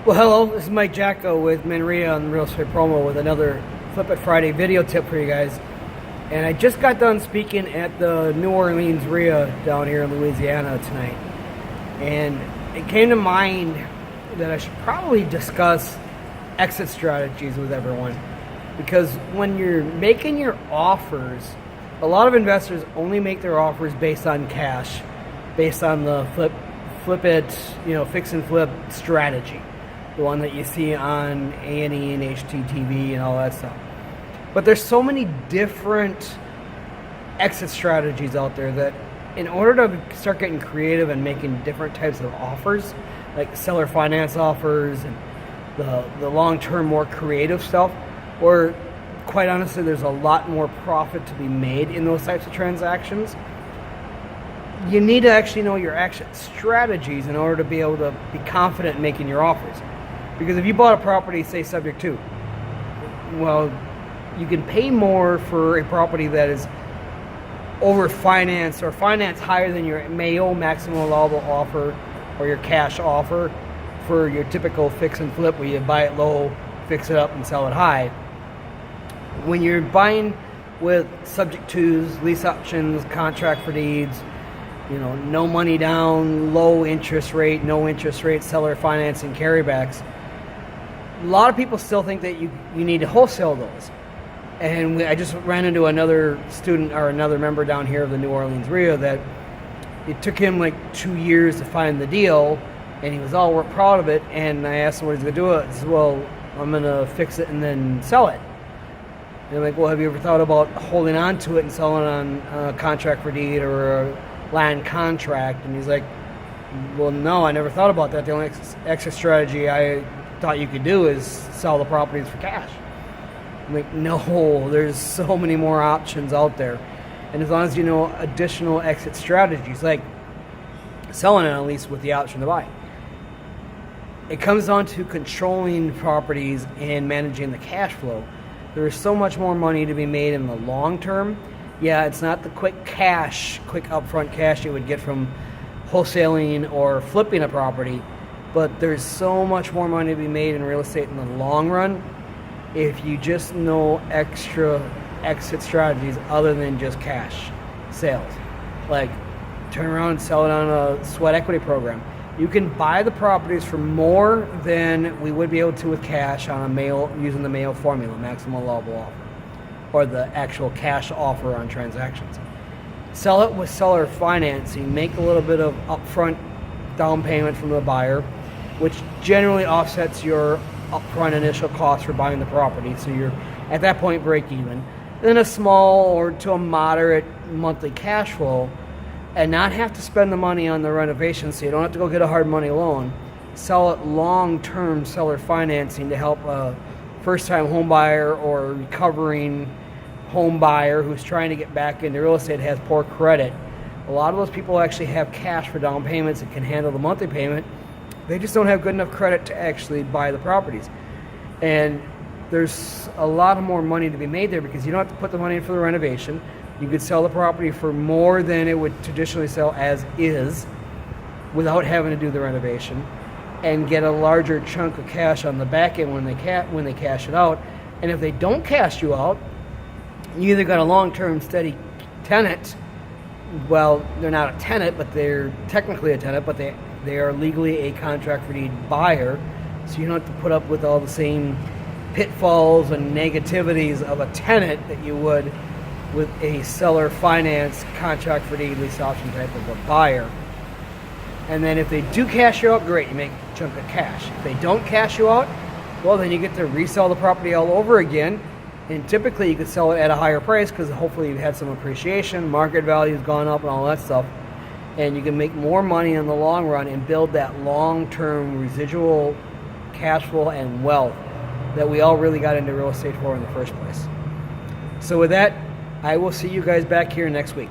Well, hello, this is Mike Jacko with Manria on Real Estate Promo with another Flip It Friday video tip for you guys. And I just got done speaking at the New Orleans RIA down here in Louisiana tonight. And it came to mind that I should probably discuss exit strategies with everyone. Because when you're making your offers, a lot of investors only make their offers based on cash, based on the flip it, fix and flip strategy. The one that you see on A&E and HGTV and all that stuff. But there's so many different exit strategies out there that in order to start getting creative and making different types of offers, like seller finance offers and the long-term, more creative stuff, or quite honestly, there's a lot more profit to be made in those types of transactions. You need to actually know your exit strategies in order to be able to be confident in making your offers. Because if you bought a property, say subject to, well, you can pay more for a property that is over financed or financed higher than your MAO, maximum allowable offer, or your cash offer for your typical fix and flip where you buy it low, fix it up, and sell it high. When you're buying with subject tos, lease options, contract for deeds, no money down, low interest rate, no interest rate, seller financing, carrybacks, a lot of people still think that you need to wholesale those. And I just ran into another student or another member down here of the New Orleans RIA that it took him like 2 years to find the deal, and he was all proud of it. And I asked him what he's going to do. He said, well, I'm going to fix it and then sell it. And I'm like, well, have you ever thought about holding on to it and selling it on a contract for deed or a land contract? And he's like, well, no, I never thought about that. The only exit strategy I thought you could do is sell the properties for cash. I'm like, no, there's so many more options out there. And as long as you know additional exit strategies, like selling it at least with the option to buy. It comes down to controlling properties and managing the cash flow. There is so much more money to be made in the long term. Yeah, it's not the quick upfront cash you would get from wholesaling or flipping a property, but there's so much more money to be made in real estate in the long run if you just know extra exit strategies other than just cash sales. Like turn around and sell it on a sweat equity program. You can buy the properties for more than we would be able to with cash on using the MAO formula, maximum allowable offer, or the actual cash offer on transactions. Sell it with seller financing, make a little bit of upfront down payment from the buyer, which generally offsets your upfront initial cost for buying the property, so you're at that point break even. Then a small or to a moderate monthly cash flow, and not have to spend the money on the renovation, so you don't have to go get a hard money loan. Sell it long-term seller financing to help a first-time home buyer or recovering home buyer who's trying to get back into real estate, has poor credit. A lot of those people actually have cash for down payments and can handle the monthly payment. They just don't have good enough credit to actually buy the properties. And there's a lot of more money to be made there because you don't have to put the money in for the renovation. You could sell the property for more than it would traditionally sell as is without having to do the renovation, and get a larger chunk of cash on the back end when they cash it out. And if they don't cash you out, you either got a long-term steady tenant. Well, they're not a tenant, but they're technically a tenant, but they are legally a contract for deed buyer, so you don't have to put up with all the same pitfalls and negativities of a tenant that you would with a seller finance contract for deed lease option type of a buyer. And then if they do cash you out, great, you make a chunk of cash. If they don't cash you out, well, then you get to resell the property all over again. And typically you could sell it at a higher price because hopefully you've had some appreciation, market value has gone up and all that stuff. And you can make more money in the long run and build that long-term residual cash flow and wealth that we all really got into real estate for in the first place. So with that, I will see you guys back here next week.